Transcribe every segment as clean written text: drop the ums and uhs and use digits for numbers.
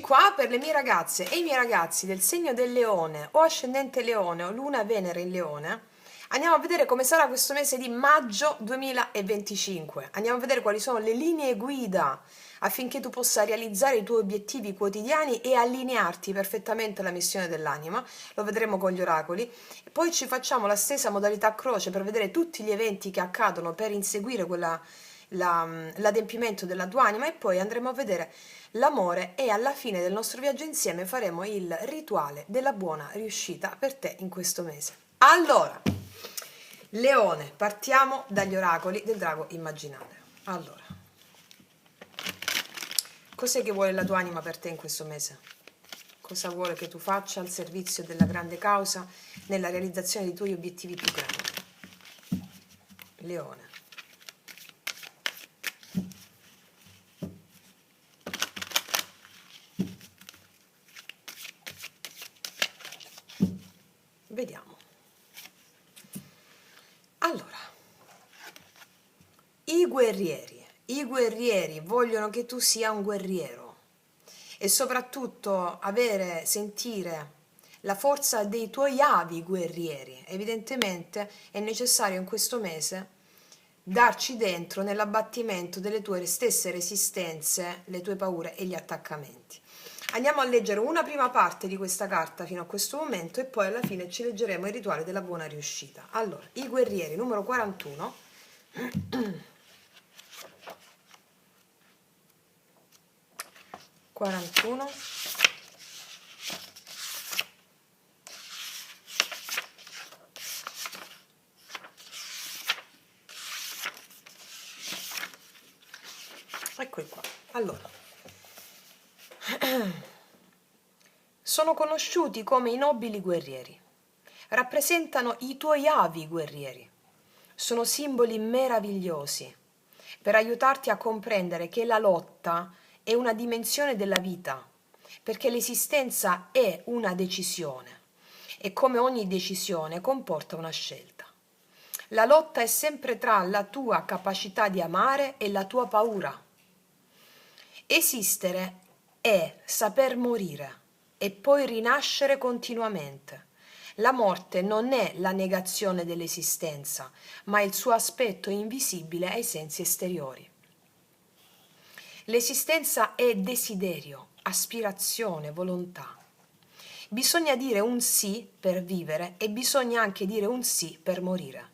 qua per le mie ragazze e i miei ragazzi del segno del Leone o ascendente Leone o Luna Venere in Leone. Andiamo a vedere come sarà questo mese di maggio 2025. Andiamo a vedere quali sono le linee guida affinché tu possa realizzare i tuoi obiettivi quotidiani e allinearti perfettamente alla missione dell'anima. Lo vedremo con gli oracoli. Poi ci facciamo la stessa modalità croce per vedere tutti gli eventi che accadono per inseguire l'adempimento della tua anima, e poi andremo a vedere l'amore, e alla fine del nostro viaggio insieme faremo il rituale della buona riuscita per te in questo mese. Allora, Leone, partiamo dagli oracoli del drago immaginale. Allora, cos'è che vuole la tua anima per te in questo mese? Cosa vuole che tu faccia al servizio della grande causa nella realizzazione dei tuoi obiettivi più grandi? Leone. Vediamo. Allora, i guerrieri vogliono che tu sia un guerriero e soprattutto sentire la forza dei tuoi avi guerrieri. Evidentemente è necessario in questo mese darci dentro nell'abbattimento delle tue stesse resistenze, le tue paure e gli attaccamenti. Andiamo a leggere una prima parte di questa carta fino a questo momento e poi alla fine ci leggeremo il rituale della buona riuscita. Allora, i guerrieri, numero 41. 41. Eccoli qua. Allora, sono conosciuti come i nobili guerrieri. Rappresentano i tuoi avi guerrieri. Sono simboli meravigliosi per aiutarti a comprendere che la lotta è una dimensione della vita, perché l'esistenza è una decisione e come ogni decisione comporta una scelta. La lotta è sempre tra la tua capacità di amare e la tua paura. Esistere è saper morire e poi rinascere continuamente. La morte non è la negazione dell'esistenza, ma il suo aspetto invisibile ai sensi esteriori. L'esistenza è desiderio, aspirazione, volontà. Bisogna dire un sì per vivere e bisogna anche dire un sì per morire.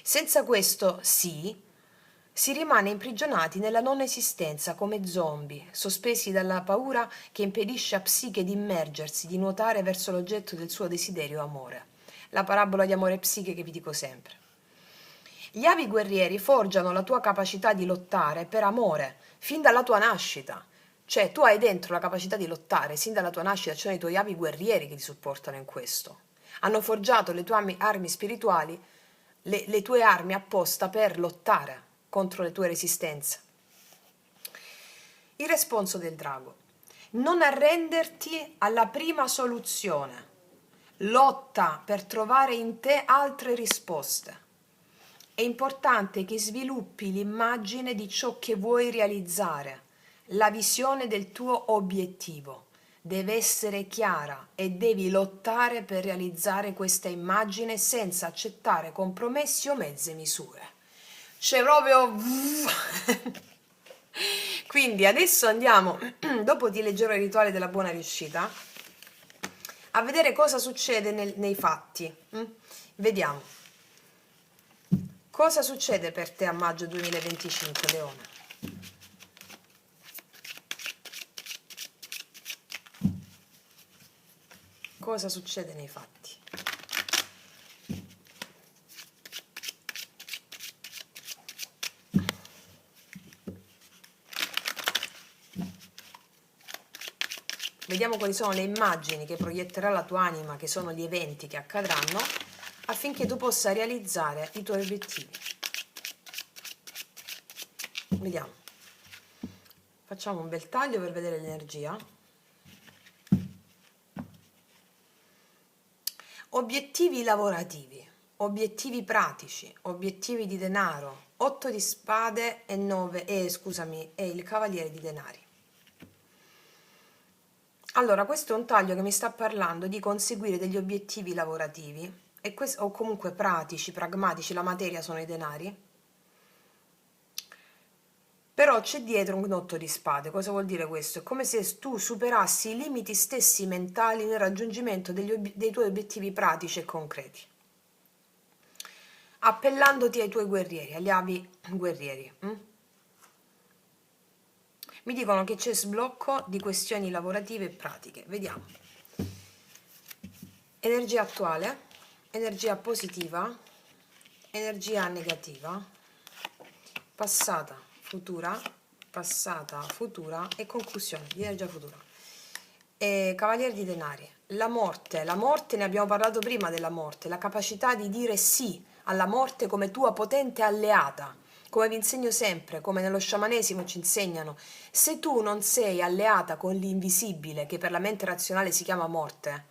Senza questo sì, si rimane imprigionati nella non esistenza come zombie, sospesi dalla paura che impedisce a psiche di immergersi, di nuotare verso l'oggetto del suo desiderio amore. La parabola di amore e psiche che vi dico sempre. Gli avi guerrieri forgiano la tua capacità di lottare per amore, fin dalla tua nascita. Cioè, tu hai dentro la capacità di lottare, sin dalla tua nascita, ci sono i tuoi avi guerrieri che ti supportano in questo. Hanno forgiato le tue armi spirituali, le tue armi apposta per lottare contro le tue resistenze. Il responso del drago: non arrenderti alla prima soluzione, lotta per trovare in te altre risposte. È importante che sviluppi l'immagine di ciò che vuoi realizzare, la visione del tuo obiettivo. Deve essere chiara e devi lottare per realizzare questa immagine senza accettare compromessi o mezze misure. C'è proprio... Quindi adesso andiamo, dopo ti leggerò il rituale della buona riuscita, a vedere cosa succede nei fatti. Vediamo. Cosa succede per te a maggio 2025, Leone? Cosa succede nei fatti? Vediamo quali sono le immagini che proietterà la tua anima, che sono gli eventi che accadranno, affinché tu possa realizzare i tuoi obiettivi. Vediamo. Facciamo un bel taglio per vedere l'energia. Obiettivi lavorativi, obiettivi pratici, obiettivi di denaro, 8 di spade e il cavaliere di denari. Allora, questo è un taglio che mi sta parlando di conseguire degli obiettivi lavorativi o comunque pratici, pragmatici, la materia sono i denari, però c'è dietro un 8 di spade. Cosa vuol dire questo? È come se tu superassi i limiti stessi mentali nel raggiungimento dei tuoi obiettivi pratici e concreti, appellandoti ai tuoi guerrieri, agli avi guerrieri. Mi dicono che c'è sblocco di questioni lavorative e pratiche. Vediamo. Energia attuale, energia positiva, energia negativa, passata, futura e conclusione di energia futura. Cavaliere di denari. La morte ne abbiamo parlato prima della morte, la capacità di dire sì alla morte come tua potente alleata. Come vi insegno sempre, come nello sciamanesimo ci insegnano, se tu non sei alleata con l'invisibile, che per la mente razionale si chiama morte,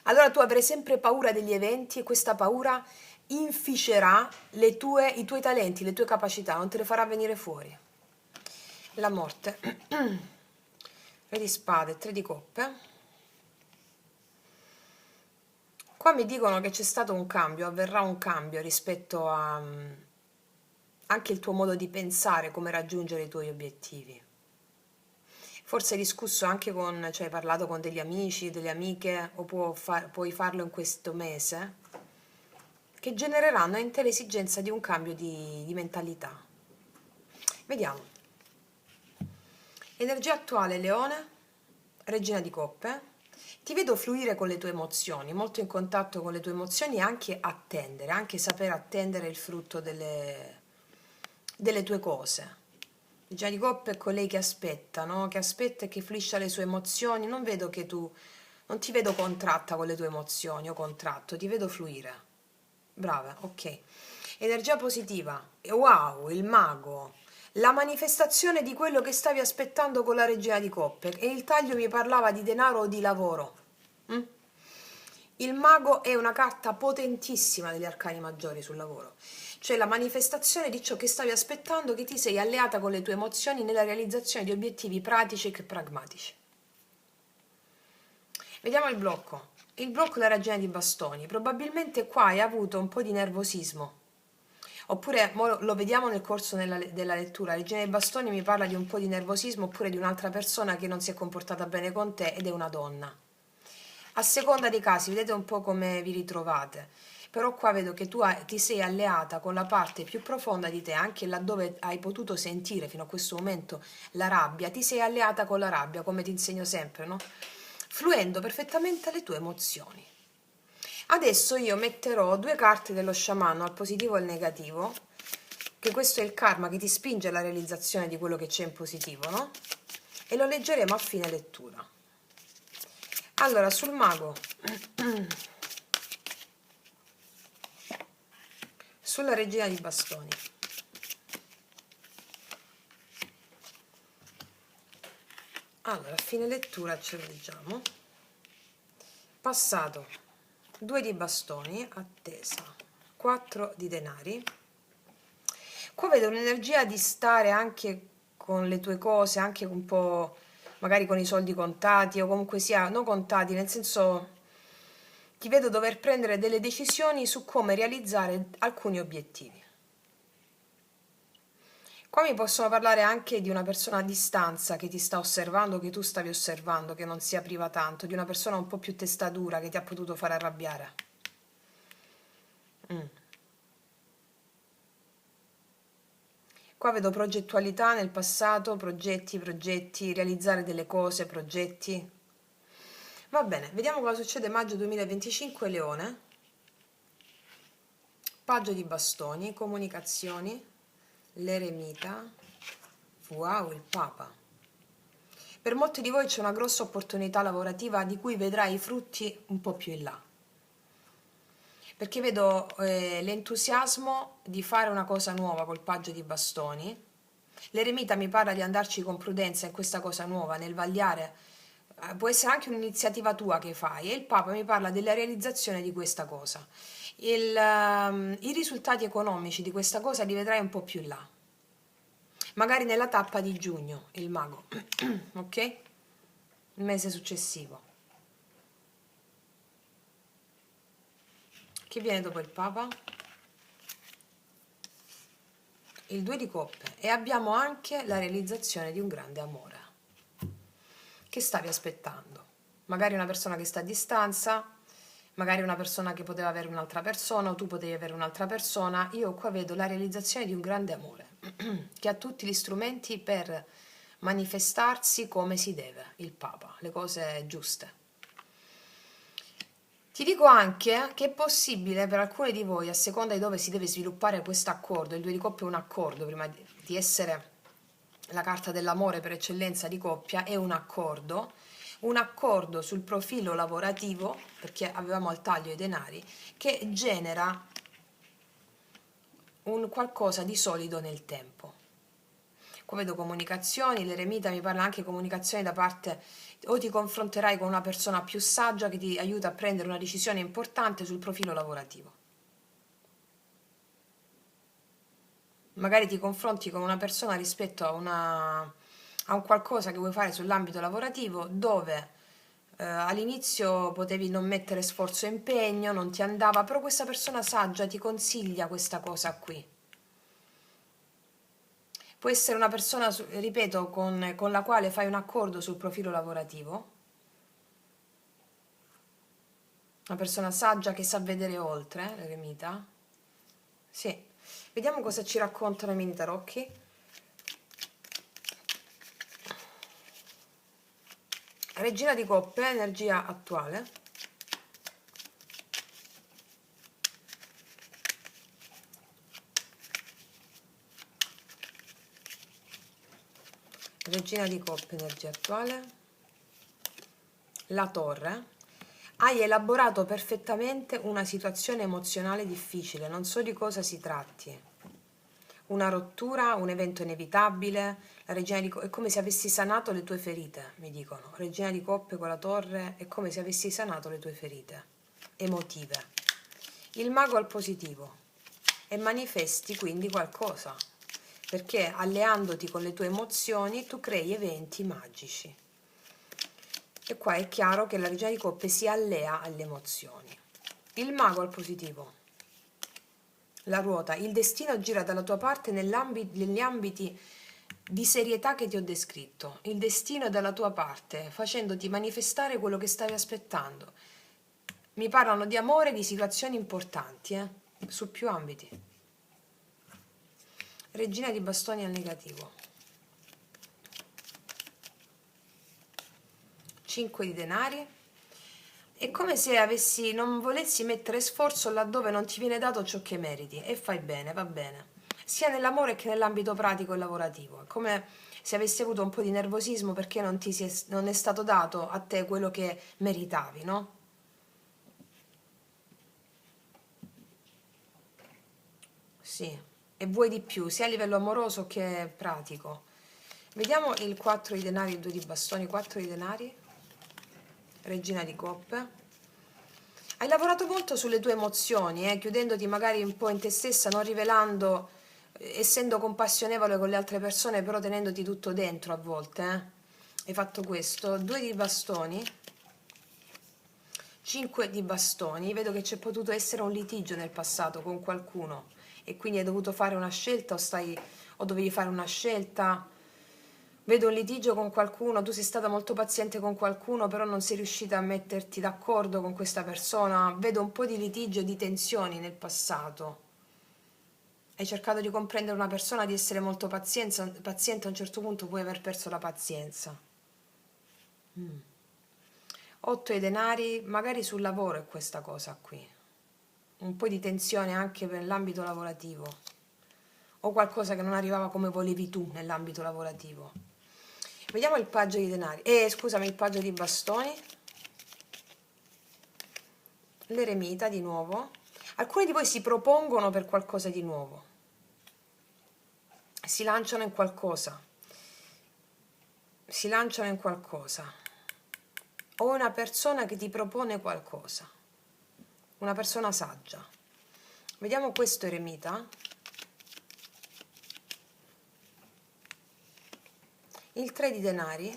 allora tu avrai sempre paura degli eventi e questa paura inficerà i tuoi talenti, le tue capacità, non te le farà venire fuori. La morte. Re di spade, 3 di coppe. Qua mi dicono che c'è stato un cambio, avverrà un cambio rispetto a anche il tuo modo di pensare, come raggiungere i tuoi obiettivi. Forse hai discusso anche cioè hai parlato con degli amici, delle amiche, o puoi farlo in questo mese, che genereranno in te l'esigenza di un cambio di mentalità. Vediamo. Energia attuale, Leone, Regina di Coppe. Ti vedo fluire con le tue emozioni, molto in contatto con le tue emozioni e anche attendere, anche saper attendere il frutto delle tue cose. Regina di Coppe è colei che aspetta, no? Che aspetta e che fluisce alle sue emozioni. Non ti vedo contratta con le tue emozioni o contratto, ti vedo fluire. Brava, ok. Energia positiva. Wow, il mago. La manifestazione di quello che stavi aspettando con la Regina di Coppe. E il taglio mi parlava di denaro o di lavoro. Il mago è una carta potentissima degli arcani maggiori sul lavoro. Cioè la manifestazione di ciò che stavi aspettando, che ti sei alleata con le tue emozioni nella realizzazione di obiettivi pratici e pragmatici. Vediamo il blocco. Il blocco della Regina di Bastoni. Probabilmente qua hai avuto un po' di nervosismo. Oppure lo vediamo nel corso della lettura. La Regina dei Bastoni mi parla di un po' di nervosismo oppure di un'altra persona che non si è comportata bene con te ed è una donna. A seconda dei casi, vedete un po' come vi ritrovate. Però qua vedo che tu ti sei alleata con la parte più profonda di te, anche laddove hai potuto sentire fino a questo momento la rabbia, ti sei alleata con la rabbia, come ti insegno sempre, no? Fluendo perfettamente le tue emozioni. Adesso io metterò 2 carte dello sciamano, al positivo e al negativo, che questo è il karma che ti spinge alla realizzazione di quello che c'è in positivo, no? E lo leggeremo a fine lettura. Allora, sul mago, sulla Regina di Bastoni. Allora, a fine lettura ce lo leggiamo. Passato, 2 di bastoni, attesa, 4 di denari. Qua vedo un'energia di stare anche con le tue cose, anche un po' magari con i soldi contati o comunque sia, non contati, nel senso ti vedo dover prendere delle decisioni su come realizzare alcuni obiettivi. Qua mi possono parlare anche di una persona a distanza che ti sta osservando, che tu stavi osservando, che non si apriva tanto, di una persona un po' più testa dura che ti ha potuto fare arrabbiare. Qua vedo progettualità nel passato, progetti, realizzare delle cose, progetti. Va bene, vediamo cosa succede maggio 2025, Leone. Paggio di bastoni, comunicazioni, l'eremita, wow, il Papa. Per molti di voi c'è una grossa opportunità lavorativa di cui vedrai i frutti un po' più in là. Perché vedo l'entusiasmo di fare una cosa nuova col paggio di bastoni. L'eremita mi parla di andarci con prudenza in questa cosa nuova, nel vagliare. Può essere anche un'iniziativa tua che fai. E il Papa mi parla della realizzazione di questa cosa. I risultati economici di questa cosa li vedrai un po' più in là. Magari nella tappa di giugno, il mago. Ok? il mese successivo. Che viene dopo il Papa? Il 2 di coppe, e abbiamo anche la realizzazione di un grande amore. Che stavi aspettando? Magari una persona che sta a distanza, magari una persona che poteva avere un'altra persona, o tu potevi avere un'altra persona. Io qua vedo la realizzazione di un grande amore che ha tutti gli strumenti per manifestarsi come si deve, il Papa, le cose giuste. Ti dico anche che è possibile per alcuni di voi, a seconda di dove si deve sviluppare questo accordo, il 2 di coppia è un accordo, prima di essere la carta dell'amore per eccellenza di coppia, è un accordo sul profilo lavorativo, perché avevamo al taglio i denari, che genera un qualcosa di solido nel tempo. Qua vedo comunicazioni, l'eremita mi parla anche comunicazioni da parte, o ti confronterai con una persona più saggia che ti aiuta a prendere una decisione importante sul profilo lavorativo. Magari ti confronti con una persona rispetto a un qualcosa che vuoi fare sull'ambito lavorativo, dove all'inizio potevi non mettere sforzo e impegno, non ti andava, però questa persona saggia ti consiglia questa cosa qui. Può essere una persona, ripeto, con la quale fai un accordo sul profilo lavorativo, una persona saggia che sa vedere oltre, l'eremita. Sì, vediamo cosa ci raccontano i mini tarocchi. Regina di coppe, energia attuale. Regina di coppe, energia attuale. La torre. Hai elaborato perfettamente una situazione emozionale difficile, non so di cosa si tratti. Una rottura, un evento inevitabile. La regina di coppe è come se avessi sanato le tue ferite, mi dicono. Regina di coppe con la torre è come se avessi sanato le tue ferite emotive. Il mago al positivo, e manifesti quindi qualcosa, perché alleandoti con le tue emozioni tu crei eventi magici. E qua è chiaro che la regina di coppe si allea alle emozioni. Il mago al positivo, la ruota, il destino gira dalla tua parte negli ambiti di serietà che ti ho descritto. Il destino è dalla tua parte, facendoti manifestare quello che stavi aspettando. Mi parlano di amore, di situazioni importanti, su più ambiti. Regina di bastoni al negativo. 5 di denari. È come se non volessi mettere sforzo laddove non ti viene dato ciò che meriti, e fai bene, va bene, sia nell'amore che nell'ambito pratico e lavorativo. È come se avessi avuto un po' di nervosismo perché non è stato dato a te quello che meritavi, no? Sì, e vuoi di più, sia a livello amoroso che pratico. Vediamo il 4 di denari, il 2 di bastoni. 4 di denari, regina di coppe. Hai lavorato molto sulle tue emozioni, chiudendoti magari un po' in te stessa, non rivelando, essendo compassionevole con le altre persone, però tenendoti tutto dentro a volte. Hai fatto questo. 2 di bastoni, 5 di bastoni. Vedo che c'è potuto essere un litigio nel passato con qualcuno e quindi hai dovuto fare una scelta o dovevi fare una scelta. Vedo un litigio con qualcuno, tu sei stata molto paziente con qualcuno, però non sei riuscita a metterti d'accordo con questa persona. Vedo un po' di litigio e di tensioni nel passato. Hai cercato di comprendere una persona, di essere molto paziente, a un certo punto puoi aver perso la pazienza. 8 i denari, magari sul lavoro è questa cosa qui. Un po' di tensione anche per l'ambito lavorativo. O qualcosa che non arrivava come volevi tu nell'ambito lavorativo. Vediamo il paggio di denari. Scusami, il paggio di bastoni. L'eremita di nuovo. Alcuni di voi si propongono per qualcosa di nuovo. Si lanciano in qualcosa. Si lanciano in qualcosa. O una persona che ti propone qualcosa. Una persona saggia. Vediamo questo eremita. Il 3 di denari.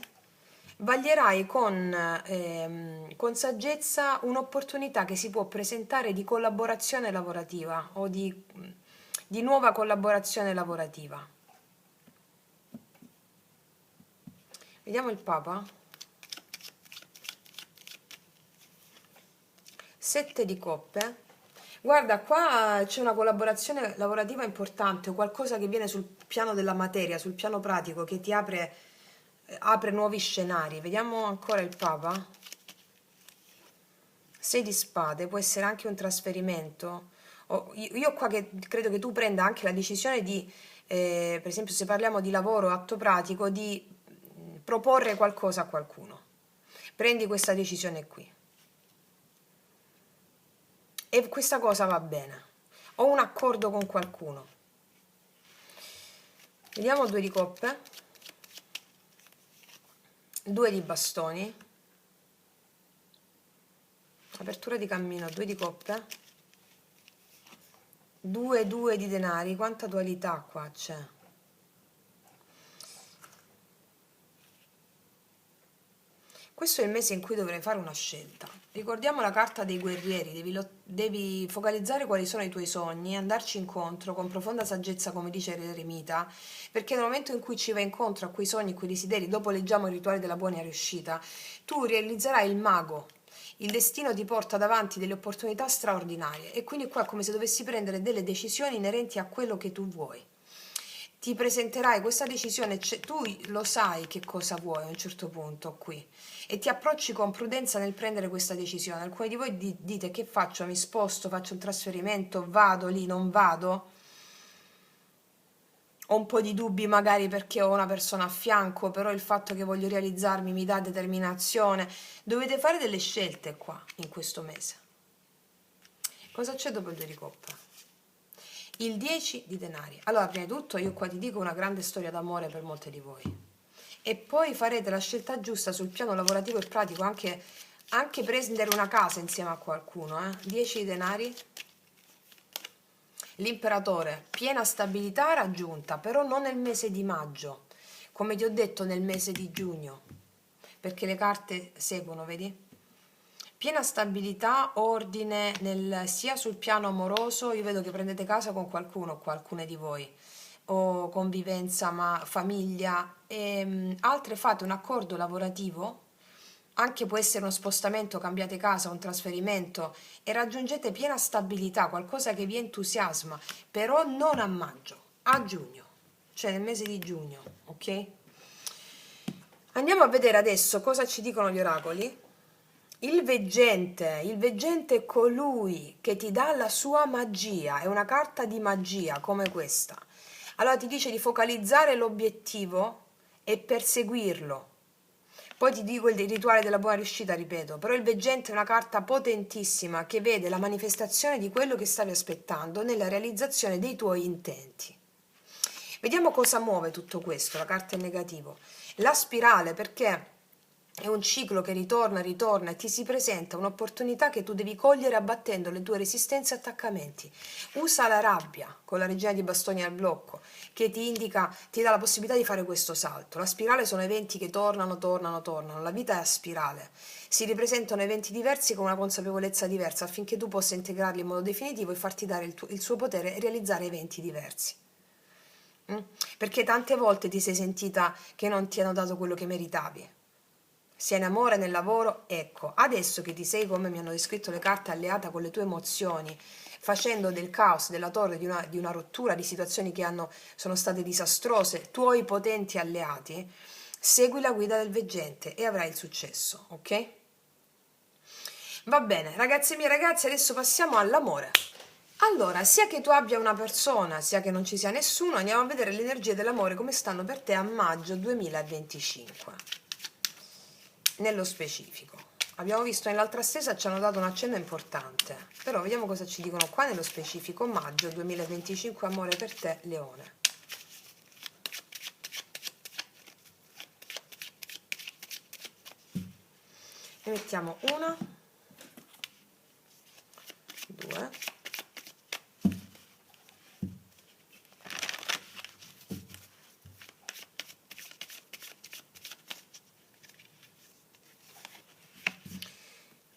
vaglierai con saggezza un'opportunità che si può presentare di collaborazione lavorativa o di nuova collaborazione lavorativa. Vediamo il Papa. 7 di coppe. Guarda, qua c'è una collaborazione lavorativa importante, qualcosa che viene sul piano della materia, sul piano pratico, che ti apre nuovi scenari. Vediamo ancora il Papa. 6 di spade, può essere anche un trasferimento. Io qua credo che tu prenda anche la decisione di, per esempio se parliamo di lavoro, atto pratico, di proporre qualcosa a qualcuno. Prendi questa decisione qui. E questa cosa va bene. Ho un accordo con qualcuno. Vediamo 2 di coppe. 2 di bastoni. Apertura di cammino, 2 di coppe. 2 di denari. Quanta dualità qua c'è. Questo è il mese in cui dovrai fare una scelta. Ricordiamo la carta dei guerrieri, devi focalizzare quali sono i tuoi sogni, andarci incontro con profonda saggezza, come dice l'eremita, perché nel momento in cui ci vai incontro a quei sogni, a quei desideri, dopo leggiamo il rituale della buona riuscita, tu realizzerai il mago. Il destino ti porta davanti delle opportunità straordinarie e quindi qua è come se dovessi prendere delle decisioni inerenti a quello che tu vuoi. Ti presenterai questa decisione, tu lo sai che cosa vuoi a un certo punto qui e ti approcci con prudenza nel prendere questa decisione. Alcuni di voi dite: che faccio? Mi sposto, faccio un trasferimento, vado lì, non vado? Ho un po' di dubbi magari perché ho una persona a fianco, però il fatto che voglio realizzarmi mi dà determinazione. Dovete fare delle scelte qua in questo mese. Cosa c'è dopo il 2 di coppe? Il 10 di denari. Allora, prima di tutto io qua ti dico una grande storia d'amore per molte di voi. E poi farete la scelta giusta sul piano lavorativo e pratico, anche prendere una casa insieme a qualcuno. 10 di denari. L'imperatore, piena stabilità raggiunta, però non nel mese di maggio, come ti ho detto nel mese di giugno, perché le carte seguono, vedi? Piena stabilità, ordine sia sul piano amoroso, io vedo che prendete casa con qualcuno, qualcuna di voi, o convivenza, ma famiglia, e altre fate un accordo lavorativo, anche può essere uno spostamento, cambiate casa, un trasferimento, e raggiungete piena stabilità, qualcosa che vi entusiasma, però non a maggio, a giugno, cioè nel mese di giugno, ok? Andiamo a vedere adesso cosa ci dicono gli oracoli. Il veggente è colui che ti dà la sua magia, è una carta di magia come questa. Allora ti dice di focalizzare l'obiettivo e perseguirlo. Poi ti dico il rituale della buona riuscita, ripeto, però il veggente è una carta potentissima che vede la manifestazione di quello che stavi aspettando nella realizzazione dei tuoi intenti. Vediamo cosa muove tutto questo, la carta è negativo. La spirale, perché è un ciclo che ritorna e ti si presenta un'opportunità che tu devi cogliere abbattendo le tue resistenze e attaccamenti. Usa la rabbia con la regina di bastoni al blocco che ti indica, ti dà la possibilità di fare questo salto. La spirale sono eventi che tornano, la vita è a spirale. Si ripresentano eventi diversi con una consapevolezza diversa affinché tu possa integrarli in modo definitivo e farti dare il suo potere e realizzare eventi diversi. Perché tante volte ti sei sentita che non ti hanno dato quello che meritavi, sia in amore, nel lavoro. Ecco, adesso che ti sei, come mi hanno descritto le carte, alleata con le tue emozioni, facendo del caos, della torre, di una rottura, di situazioni che sono state disastrose, tuoi potenti alleati, segui la guida del veggente e avrai il successo, ok? Va bene, ragazze mie ragazzi, adesso passiamo all'amore. Allora, sia che tu abbia una persona, sia che non ci sia nessuno, andiamo a vedere le energie dell'amore come stanno per te a maggio 2025. Nello specifico. Abbiamo visto nell'altra stesa, ci hanno dato un accenno importante, però vediamo cosa ci dicono qua nello specifico. Maggio 2025, amore per te, Leone. Ne mettiamo una, due,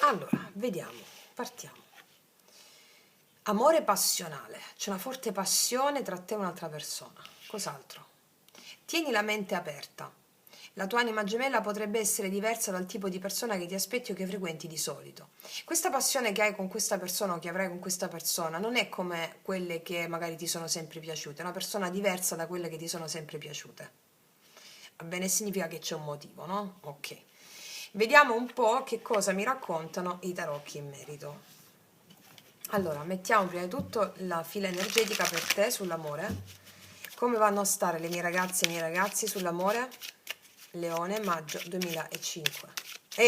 Allora, vediamo, partiamo. Amore passionale, c'è una forte passione tra te e un'altra persona. Cos'altro? Tieni la mente aperta. La tua anima gemella potrebbe essere diversa dal tipo di persona che ti aspetti o che frequenti di solito. Questa passione che hai con questa persona o che avrai con questa persona non è come quelle che magari ti sono sempre piaciute, è una persona diversa da quelle che ti sono sempre piaciute. Va bene, significa che c'è un motivo, no? Ok. Vediamo un po' che cosa mi raccontano i tarocchi in merito. Allora, mettiamo prima di tutto la fila energetica per te sull'amore. Come vanno a stare le mie ragazze e i miei ragazzi sull'amore? Leone, maggio 2005.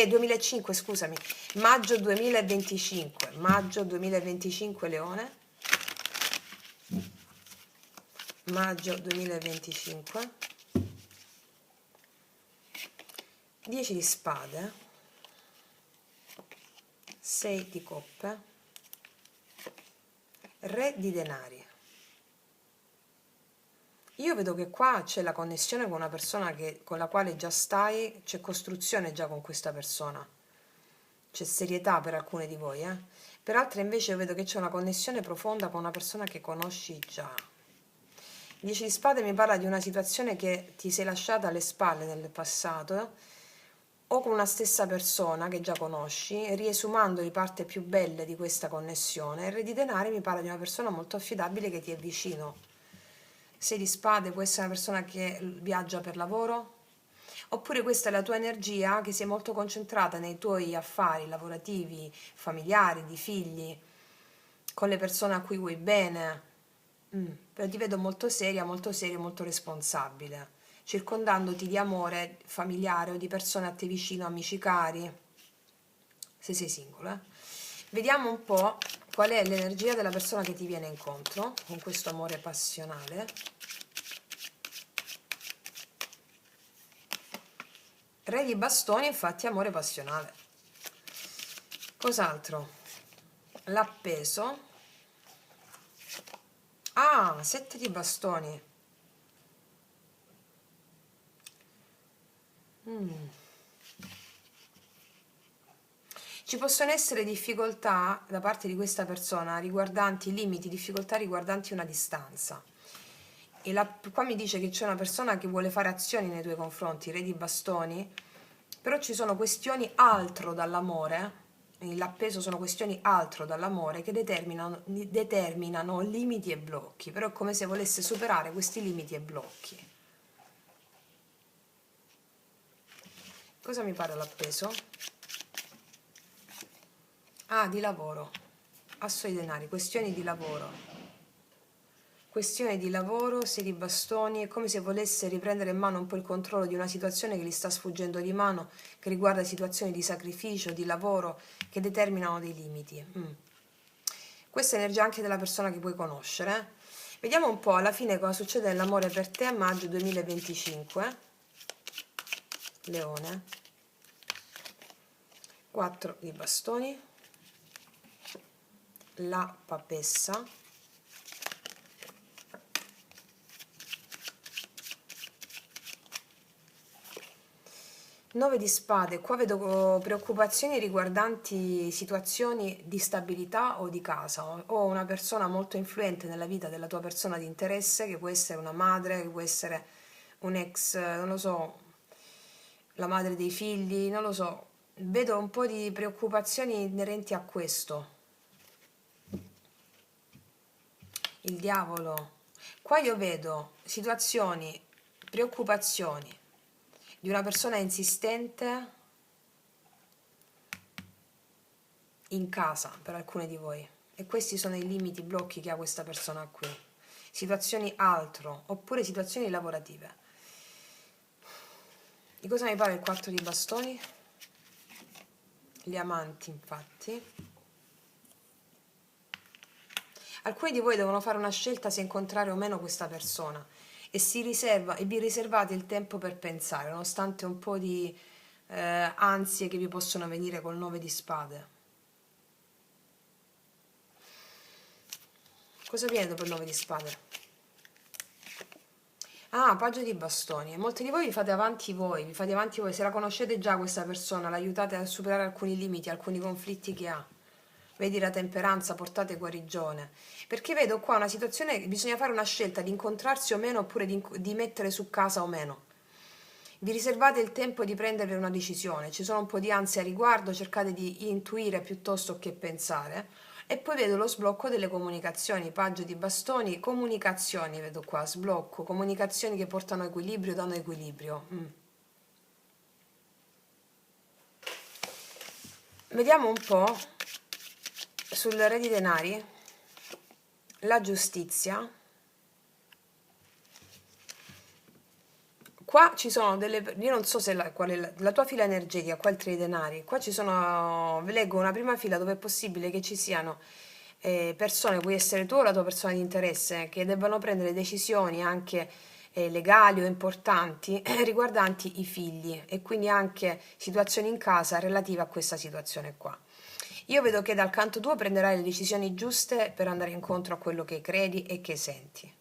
2005, scusami. Maggio 2025. Maggio 2025, Leone. Maggio 2025. 10 di spade. 6 di coppe. Re di denari. Io vedo che qua c'è la connessione con una persona con la quale già stai, c'è costruzione già con questa persona, c'è serietà per alcune di voi, per altre invece vedo che c'è una connessione profonda con una persona che conosci già. 10 di spade mi parla di una situazione che ti sei lasciata alle spalle nel passato, o con una stessa persona che già conosci, riesumando le parti più belle di questa connessione. Il re di denari mi parla di una persona molto affidabile che ti è vicino. 6 di spade può essere una persona che viaggia per lavoro, oppure questa è la tua energia che si è molto concentrata nei tuoi affari lavorativi, familiari, di figli, con le persone a cui vuoi bene. Però ti vedo molto seria, molto seria, molto responsabile, circondandoti di amore familiare o di persone a te vicino, amici cari, se sei singolo. Vediamo un po' qual è l'energia della persona che ti viene incontro con questo amore passionale. Re di bastoni, infatti, amore passionale. Cos'altro? L'appeso. Ah, 7 di bastoni. Ci possono essere difficoltà da parte di questa persona riguardanti limiti, difficoltà riguardanti una distanza. E qua mi dice che c'è una persona che vuole fare azioni nei tuoi confronti, re di bastoni, però ci sono questioni altro dall'amore, l'appeso sono questioni altro dall'amore che determinano limiti e blocchi, però è come se volesse superare questi limiti e blocchi. Cosa mi pare l'appeso? Ah, di lavoro. Asso di denari, questioni di lavoro. Questione di lavoro, 6 di bastoni, è come se volesse riprendere in mano un po' il controllo di una situazione che gli sta sfuggendo di mano, che riguarda situazioni di sacrificio, di lavoro, che determinano dei limiti. Questa è energia anche della persona che puoi conoscere. Vediamo un po' alla fine cosa succede nell'amore per te a maggio 2025. Leone. 4 di bastoni. La papessa. 9 di spade, qua vedo preoccupazioni riguardanti situazioni di stabilità o di casa, o una persona molto influente nella vita della tua persona di interesse, che può essere una madre, che può essere un ex, non lo so, la madre dei figli, non lo so. Vedo un po' di preoccupazioni inerenti a questo. Il diavolo. Qua io vedo situazioni, preoccupazioni di una persona insistente in casa per alcuni di voi, e questi sono i limiti, i blocchi che ha questa persona qui. Situazioni altro, oppure situazioni lavorative. Di cosa mi parla il 4 di bastoni? Gli amanti, infatti. Alcuni di voi devono fare una scelta se incontrare o meno questa persona, e vi riservate il tempo per pensare, nonostante un po' di ansie che vi possono venire col 9 di spade. Cosa viene dopo il 9 di spade? Ah, paggio di bastoni. E molti di voi vi fate avanti voi, se la conoscete già questa persona, l'aiutate a superare alcuni limiti, alcuni conflitti che ha. Vedi la temperanza, portate guarigione. Perché vedo qua una situazione che bisogna fare una scelta di incontrarsi o meno oppure di mettere su casa o meno. Vi riservate il tempo di prendere una decisione, ci sono un po' di ansia a riguardo, cercate di intuire piuttosto che pensare. E poi vedo lo sblocco delle comunicazioni, paggio di bastoni, comunicazioni, vedo qua, sblocco, comunicazioni che portano equilibrio, danno equilibrio. Vediamo un po' sul re di denari, la giustizia. Qua ci sono delle, io non so se qual è la tua fila energetica, qua il tre di denari, qua ci sono, vi leggo una prima fila dove è possibile che ci siano persone, puoi essere tu o la tua persona di interesse, che debbano prendere decisioni anche legali o importanti riguardanti i figli e quindi anche situazioni in casa relative a questa situazione qua. Io vedo che dal canto tuo prenderai le decisioni giuste per andare incontro a quello che credi e che senti.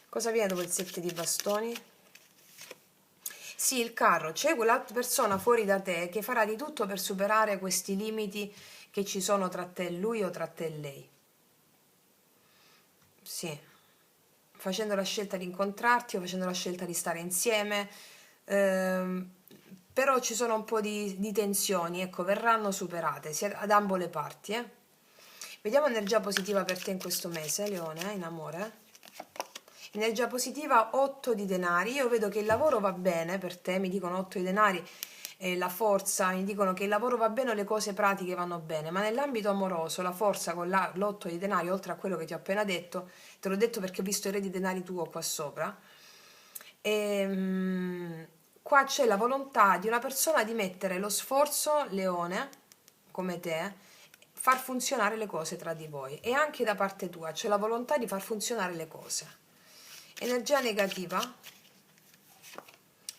Cosa viene dopo il 7 di bastoni? Sì, il carro, c'è quell'altra persona fuori da te che farà di tutto per superare questi limiti che ci sono tra te e lui o tra te e lei. Sì, facendo la scelta di incontrarti o facendo la scelta di stare insieme, ehm, però ci sono un po' di tensioni, ecco, verranno superate sia ad ambo le parti, eh. Vediamo energia positiva per te in questo mese, Leone, in amore. Energia positiva 8 di denari, io vedo che il lavoro va bene per te, mi dicono 8 di denari, la forza, mi dicono che il lavoro va bene o le cose pratiche vanno bene, ma nell'ambito amoroso la forza con l'8 di denari, oltre a quello che ti ho appena detto, te l'ho detto perché ho visto il re di denari tuo qua sopra, qua c'è la volontà di una persona di mettere lo sforzo, leone, come te, far funzionare le cose tra di voi e anche da parte tua c'è la volontà di far funzionare le cose. Energia negativa,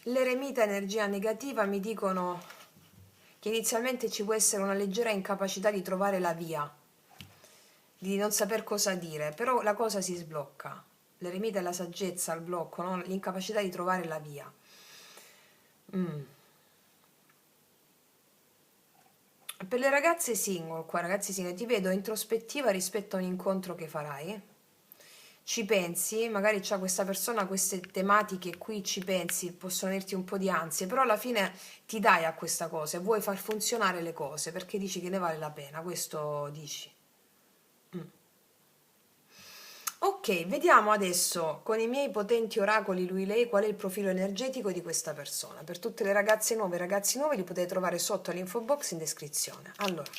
l'eremita energia negativa mi dicono che inizialmente ci può essere una leggera incapacità di trovare la via, di non saper cosa dire, però la cosa si sblocca. L'eremita è la saggezza, il blocco, no? L'incapacità di trovare la via. Per le ragazze single, qua ragazzi single, ti vedo introspettiva rispetto a un incontro che farai. Ci pensi, magari c'ha questa persona queste tematiche qui, ci pensi, possono venirti un po' di ansie, però alla fine ti dai a questa cosa e vuoi far funzionare le cose perché dici che ne vale la pena, questo dici. Ok, vediamo adesso con i miei potenti oracoli lui-lei qual è il profilo energetico di questa persona. Per tutte le ragazze nuove e ragazzi nuovi li potete trovare sotto all'info box in descrizione. Allora,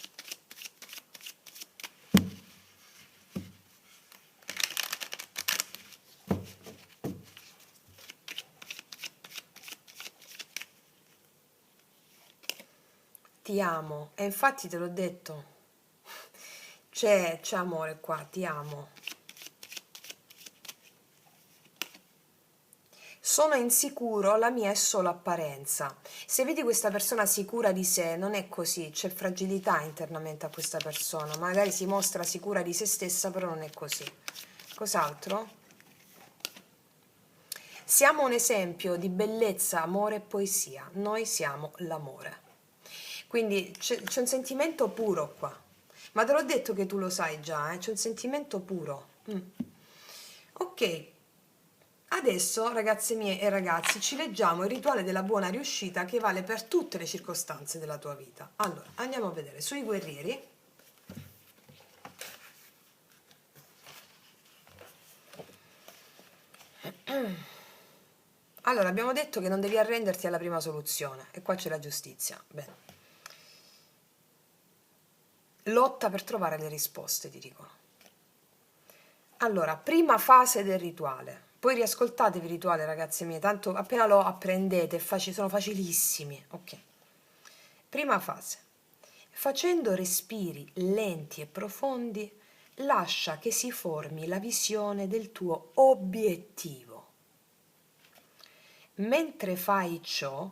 ti amo e infatti te l'ho detto, c'è amore qua, ti amo. Sono insicuro, la mia è solo apparenza. Se vedi questa persona sicura di sé, non è così, c'è fragilità internamente a questa persona. Magari si mostra sicura di se stessa, però non è così. Cos'altro? Siamo un esempio di bellezza, amore e poesia. Noi siamo l'amore. Quindi c'è un sentimento puro qua. Ma te l'ho detto che tu lo sai già, c'è un sentimento puro. Ok, adesso ragazze mie e ragazzi ci leggiamo il rituale della buona riuscita che vale per tutte le circostanze della tua vita. Allora, andiamo a vedere sui guerrieri. Allora, abbiamo detto che non devi arrenderti alla prima soluzione e qua c'è la giustizia. Bene. Lotta per trovare le risposte, ti dicono. Allora, prima fase del rituale. Poi riascoltatevi il rituale, ragazze mie, tanto appena lo apprendete, sono facilissimi. Ok. Prima fase. Facendo respiri lenti e profondi, lascia che si formi la visione del tuo obiettivo. Mentre fai ciò,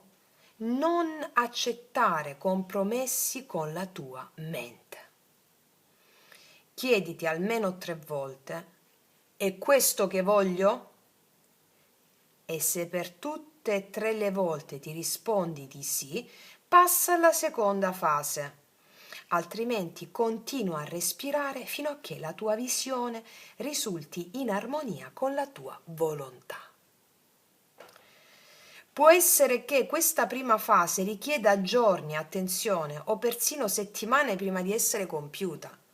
non accettare compromessi con la tua mente. Chiediti almeno 3 volte È questo che voglio? E se per tutte e tre le volte ti rispondi di sì, passa alla seconda fase. Altrimenti continua a respirare fino a che la tua visione risulti in armonia con la tua volontà. Può essere che questa prima fase richieda giorni, attenzione, o persino settimane prima di essere compiuta.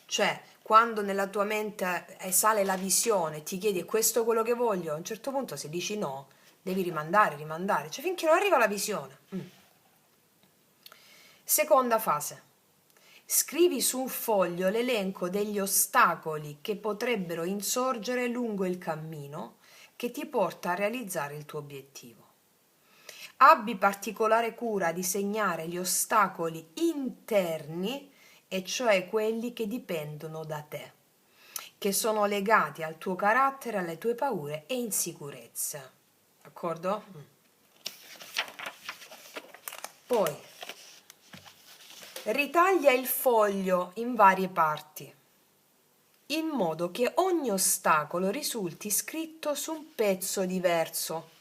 Cioè, quando nella tua mente sale la visione, ti chiedi è questo quello che voglio, a un certo punto se dici no, devi rimandare, cioè finché non arriva la visione. Seconda fase. Scrivi su un foglio l'elenco degli ostacoli che potrebbero insorgere lungo il cammino che ti porta a realizzare il tuo obiettivo. Abbi particolare cura di segnare gli ostacoli interni, e cioè quelli che dipendono da te, che sono legati al tuo carattere, alle tue paure e insicurezze. D'accordo? Poi ritaglia il foglio in varie parti, in modo che ogni ostacolo risulti scritto su un pezzo diverso.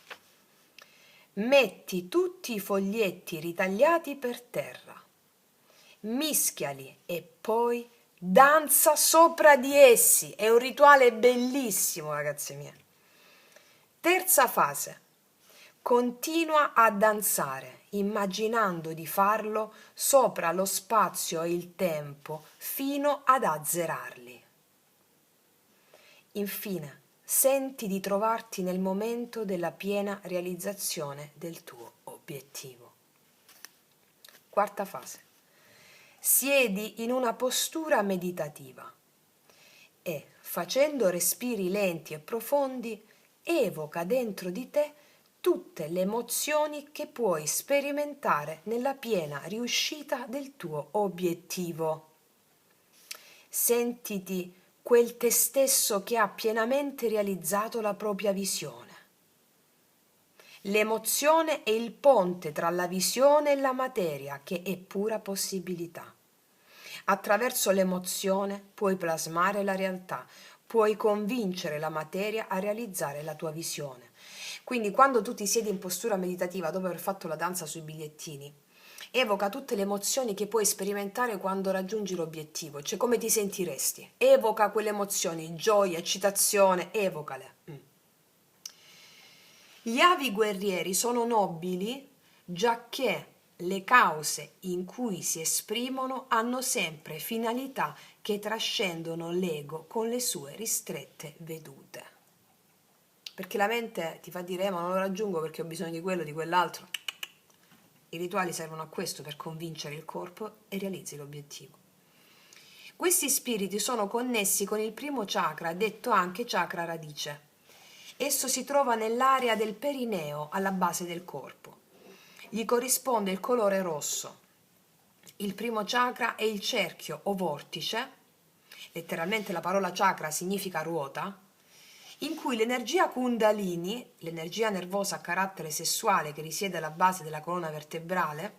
Metti tutti i foglietti ritagliati per terra, mischiali e poi danza sopra di essi. È un rituale bellissimo, ragazze mie. Terza fase. Continua a danzare, immaginando di farlo sopra lo spazio e il tempo fino ad azzerarli. Infine, senti di trovarti nel momento della piena realizzazione del tuo obiettivo. Quarta fase. Siedi in una postura meditativa e, facendo respiri lenti e profondi, evoca dentro di te tutte le emozioni che puoi sperimentare nella piena riuscita del tuo obiettivo. Sentiti quel te stesso che ha pienamente realizzato la propria visione. L'emozione è il ponte tra la visione e la materia, che è pura possibilità. Attraverso l'emozione puoi plasmare la realtà, puoi convincere la materia a realizzare la tua visione. Quindi quando tu ti siedi in postura meditativa dopo aver fatto la danza sui bigliettini, evoca tutte le emozioni che puoi sperimentare quando raggiungi l'obiettivo, cioè come ti sentiresti. Evoca quelle emozioni, gioia, eccitazione, evocale. Gli avi guerrieri sono nobili giacché le cause in cui si esprimono hanno sempre finalità che trascendono l'ego con le sue ristrette vedute. Perché la mente ti fa dire ma non lo raggiungo perché ho bisogno di quello, di quell'altro. I rituali servono a questo, per convincere il corpo e realizzi l'obiettivo. Questi spiriti sono connessi con il primo chakra, detto anche chakra radice. Esso si trova nell'area del perineo, alla base del corpo. Gli corrisponde il colore rosso. Il primo chakra è il cerchio o vortice, letteralmente la parola chakra significa ruota, in cui l'energia Kundalini, l'energia nervosa a carattere sessuale che risiede alla base della colonna vertebrale,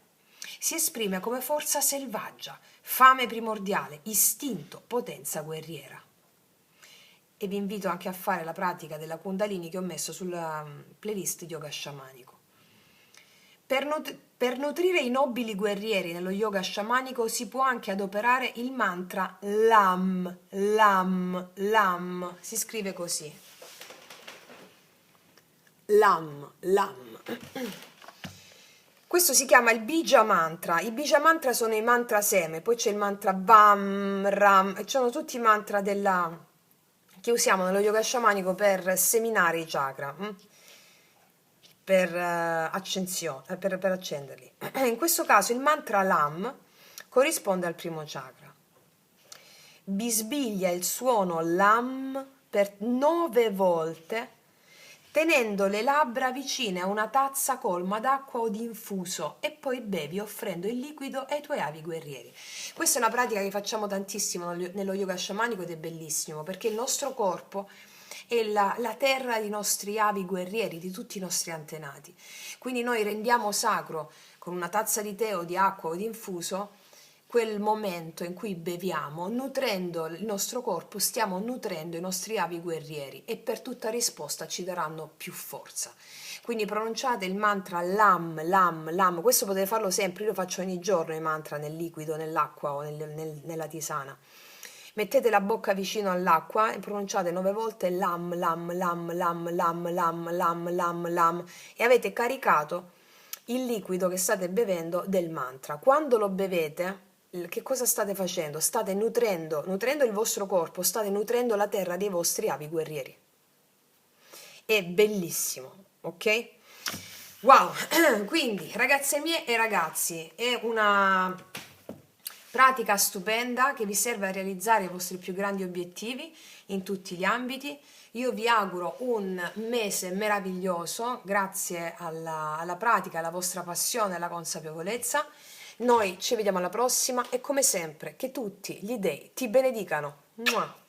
si esprime come forza selvaggia, fame primordiale, istinto, potenza guerriera. E vi invito anche a fare la pratica della Kundalini che ho messo sulla playlist di yoga sciamanico. Per nutrire i nobili guerrieri nello yoga sciamanico si può anche adoperare il mantra LAM, LAM, LAM, si scrive così. LAM, LAM. Questo si chiama il Bija Mantra. I Bija Mantra sono i mantra seme, poi c'è il mantra Bam, Ram, e sono tutti i mantra che usiamo nello yoga sciamanico per seminare i chakra, per accenderli. In questo caso il mantra LAM corrisponde al primo chakra. Bisbiglia il suono LAM per 9 volte, tenendo le labbra vicine a una tazza colma d'acqua o di infuso, e poi bevi offrendo il liquido ai tuoi avi guerrieri. Questa è una pratica che facciamo tantissimo nello yoga sciamanico ed è bellissimo perché il nostro corpo è la terra dei nostri avi guerrieri, di tutti i nostri antenati. Quindi noi rendiamo sacro con una tazza di tè o di acqua o di infuso quel momento in cui beviamo, nutrendo il nostro corpo, stiamo nutrendo i nostri avi guerrieri e per tutta risposta ci daranno più forza. Quindi pronunciate il mantra Lam, Lam, Lam, questo potete farlo sempre, io lo faccio ogni giorno i mantra nel liquido, nell'acqua o nella tisana. Mettete la bocca vicino all'acqua e pronunciate 9 volte Lam, Lam, Lam, Lam, Lam, Lam, Lam, Lam, Lam e avete caricato il liquido che state bevendo del mantra. Quando lo bevete, che cosa state facendo? State nutrendo il vostro corpo, state nutrendo la terra dei vostri avi guerrieri. È bellissimo, ok? Wow, quindi ragazze mie e ragazzi, è una pratica stupenda che vi serve a realizzare i vostri più grandi obiettivi in tutti gli ambiti. Io vi auguro un mese meraviglioso grazie alla pratica, alla vostra passione, alla consapevolezza. Noi ci vediamo alla prossima e come sempre che tutti gli dei ti benedicano. Mua.